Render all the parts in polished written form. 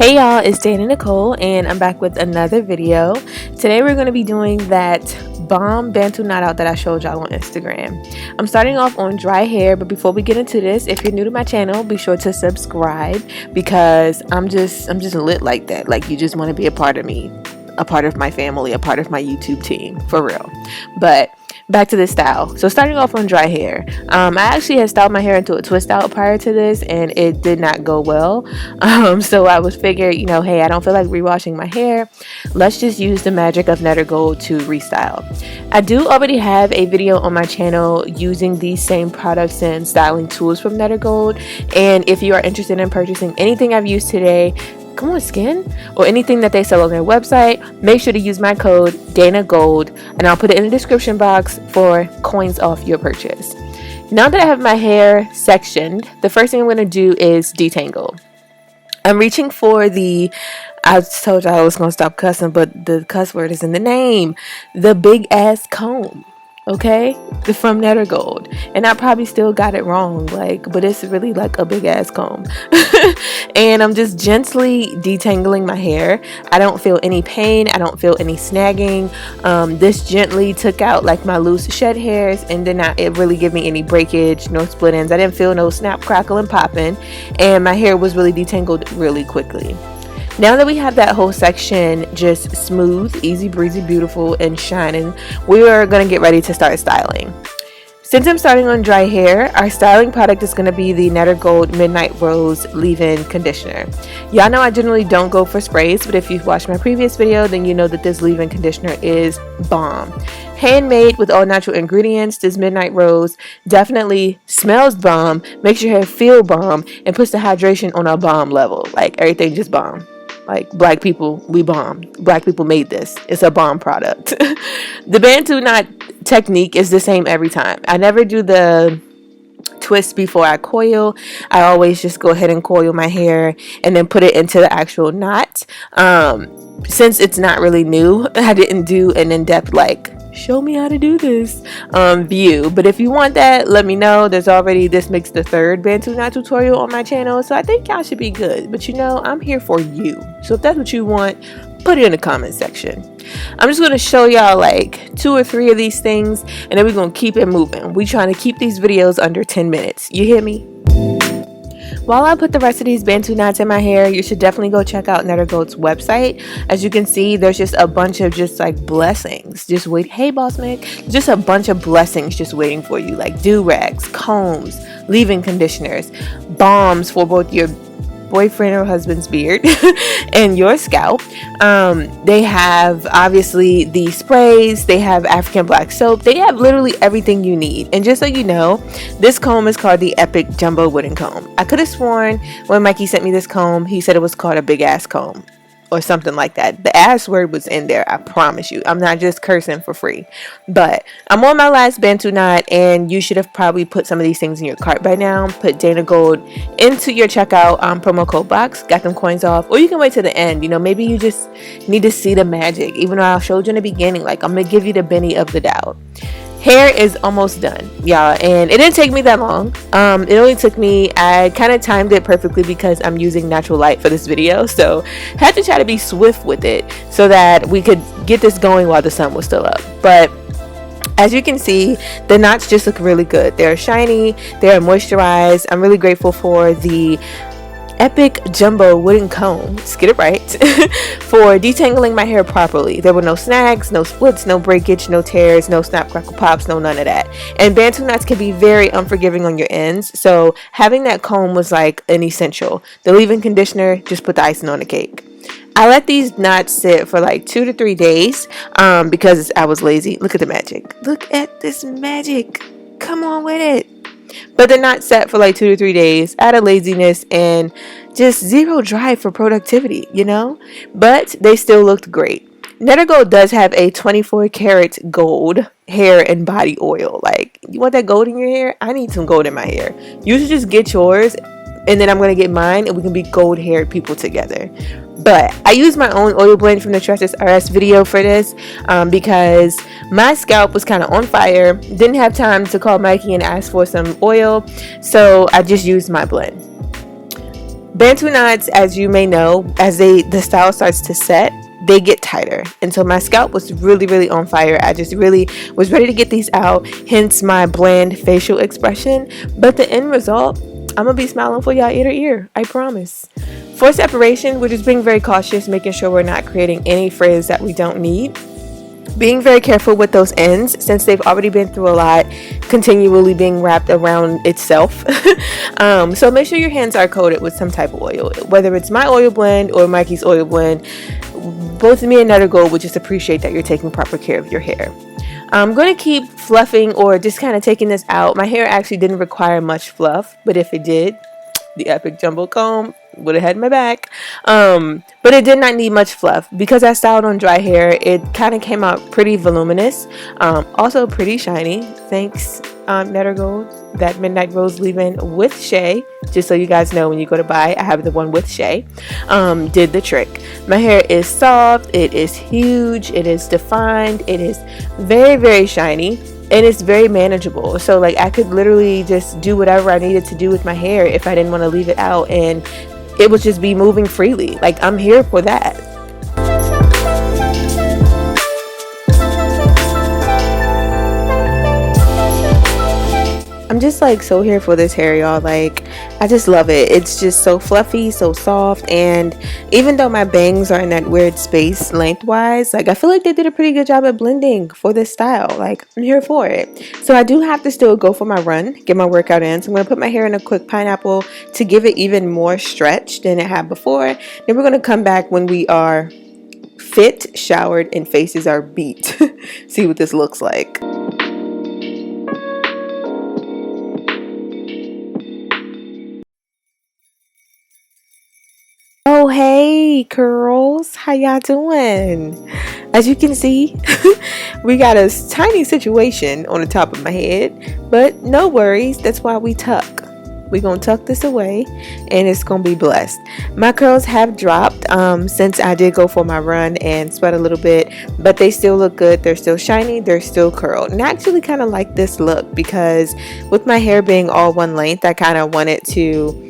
Hey y'all, it's Nicole and I'm back with another video. Today we're going to be doing that bomb Bantu knot out that I showed y'all on Instagram. I'm starting off on dry hair, but before we get into this, if you're new to my channel, be sure to subscribe because I'm just lit like that. Like, you just want to be a part of me, a part of my family, a part of my YouTube team, for real. But back to this style. So starting off on dry hair, I actually had styled my hair into a twist out prior to this and it did not go well. So I was figured, hey, I don't feel like rewashing my hair. Let's just use the magic of NeterGold to restyle. I do already have a video on my channel using these same products and styling tools from NeterGold, and if you are interested in purchasing anything I've used today, come on skin, or anything that they sell on their website, make sure to use my code DanaGold and I'll put it in the description box for coins off your purchase. Now that I have my hair sectioned, the first thing I'm going to do is detangle. I'm reaching for I told y'all I was going to stop cussing, but the cuss word is in the name, the big ass comb. Okay, from NeterGold, and I probably still got it wrong, but it's really like a big ass comb. And I'm just gently detangling my hair. I don't feel any pain, I don't feel any snagging. This gently took out like my loose shed hairs and did not really give me any breakage, no split ends. I didn't feel no snap, crackle, and popping, and my hair was really detangled really quickly. Now that we have that whole section just smooth, easy breezy, beautiful, and shining, we are going to get ready to start styling. Since I'm starting on dry hair, our styling product is going to be the NeterGold Midnight Rose Leave-In Conditioner. Y'all know I generally don't go for sprays, but if you've watched my previous video, then you know that this leave-in conditioner is bomb. Handmade with all natural ingredients, this Midnight Rose definitely smells bomb, makes your hair feel bomb, and puts the hydration on a bomb level. Like, everything just bomb. Like, black people, we bomb. Black people made this. It's a bomb product. The Bantu knot technique is the same every time. I never do the twist before I coil. I always just go ahead and coil my hair and then put it into the actual knot. Since it's not really new, I didn't do an in-depth show me how to do this view, but if you want that, let me know. This makes the third Bantu knot tutorial on my channel, so I think y'all should be good. But I'm here for you, so if that's what you want, put it in the comment section. I'm just going to show y'all 2 or 3 of these things, and then we're going to keep it moving. We trying to keep these videos under 10 minutes, you hear me? While I put the rest of these Bantu knots in my hair, you should definitely go check out NeterGold's website. As you can see, there's just a bunch of blessings. Just wait. Hey, boss man. Just a bunch of blessings just waiting for you, like do-rags, combs, leave-in conditioners, balms for both your boyfriend or husband's beard and your scalp. They have obviously the sprays, they have African black soap, they have literally everything you need. And just so you know, this comb is called the Epic Jumbo Wooden Comb. I could have sworn when Mikey sent me this comb, he said it was called a big ass comb or something like that. The ass word was in there, I promise you. I'm not just cursing for free. But I'm on my last Bantu knot, and you should have probably put some of these things in your cart by now. Put DanaGold into your checkout promo code box, got them coins off, or you can wait to the end. Maybe you just need to see the magic. Even though I showed you in the beginning, I'm gonna give you the benefit of the doubt. Hair is almost done, y'all, and it didn't take me that long. It only took me, I kind of timed it perfectly because I'm using natural light for this video, so had to try to be swift with it so that we could get this going while the sun was still up. But as you can see, the knots just look really good. They're shiny, they're moisturized. I'm really grateful for the Epic Jumbo Wooden Comb, let's get it right, for detangling my hair properly. There were no snags, no splits, no breakage, no tears, no snap, crackle, pops, no none of that. And Bantu knots can be very unforgiving on your ends, so having that comb was like an essential. The leave-in conditioner just put the icing on the cake. I let these knots sit for 2 to 3 days because I was lazy. Look at the magic. Look at this magic. Come on with it. But they're not set for 2 to 3 days out of laziness and just zero drive for productivity, but they still looked great. NeterGold does have a 24 karat gold hair and body oil. You want that gold in your hair? I need some gold in my hair. You should just get yours, and then I'm going to get mine, and we can be gold haired people together. But I used my own oil blend from the Trusted RS video for this because my scalp was kind of on fire. Didn't have time to call Mikey and ask for some oil, so I just used my blend. Bantu knots, as you may know, as the style starts to set, they get tighter, and so my scalp was really on fire. I just really was ready to get these out, hence my bland facial expression. But the end result, I'm gonna be smiling for y'all ear to ear, I promise. For separation, we're just being very cautious, making sure we're not creating any frizz that we don't need. Being very careful with those ends since they've already been through a lot, continually being wrapped around itself. So make sure your hands are coated with some type of oil, whether it's my oil blend or Mikey's oil blend. Both me and NeterGold would just appreciate that you're taking proper care of your hair. I'm going to keep fluffing or just kind of taking this out. My hair actually didn't require much fluff, but if it did, the epic jumbo comb would have had my back. But it did not need much fluff. Because I styled on dry hair, it kind of came out pretty voluminous. Also pretty shiny. Thanks, NeterGold. That Midnight Rose leave-in with Shea. Just so you guys know, when you go to buy, I have the one with Shea. Did the trick. My hair is soft. It is huge. It is defined. It is very shiny. And it's very manageable. So like I could literally just do whatever I needed to do with my hair if I didn't want to leave it out, and it would just be moving freely. Like, I'm here for that. I'm just like so here for this hair, y'all. Like, I just love it. It's just so fluffy, so soft, and even though my bangs are in that weird space lengthwise, like I feel like they did a pretty good job at blending for this style. Like, I'm here for it. So I do have to still go for my run, get my workout in. So I'm gonna put my hair in a quick pineapple to give it even more stretch than it had before. Then we're gonna come back when we are fit, showered, and faces are beat. See what this looks like. Oh, hey curls, how y'all doing? As you can see, we got a tiny situation on the top of my head, but no worries, that's why we tuck. We're gonna tuck this away and it's gonna be blessed. My curls have dropped since I did go for my run and sweat a little bit, but they still look good. They're still shiny, they're still curled, and I actually kind of like this look because with my hair being all one length, I kind of wanted to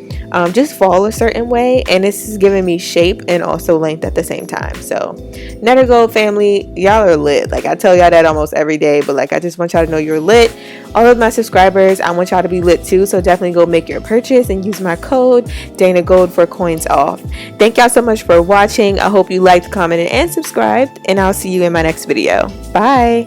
just fall a certain way, and this is giving me shape and also length at the same time. So NeterGold family, y'all are lit. Like, I tell y'all that almost every day, but like, I just want y'all to know you're lit. All of my subscribers, I want y'all to be lit too, so definitely go make your purchase and use my code DanaGold for coins off. Thank y'all so much for watching. I hope you liked, commented, and subscribed, and I'll see you in my next video. Bye.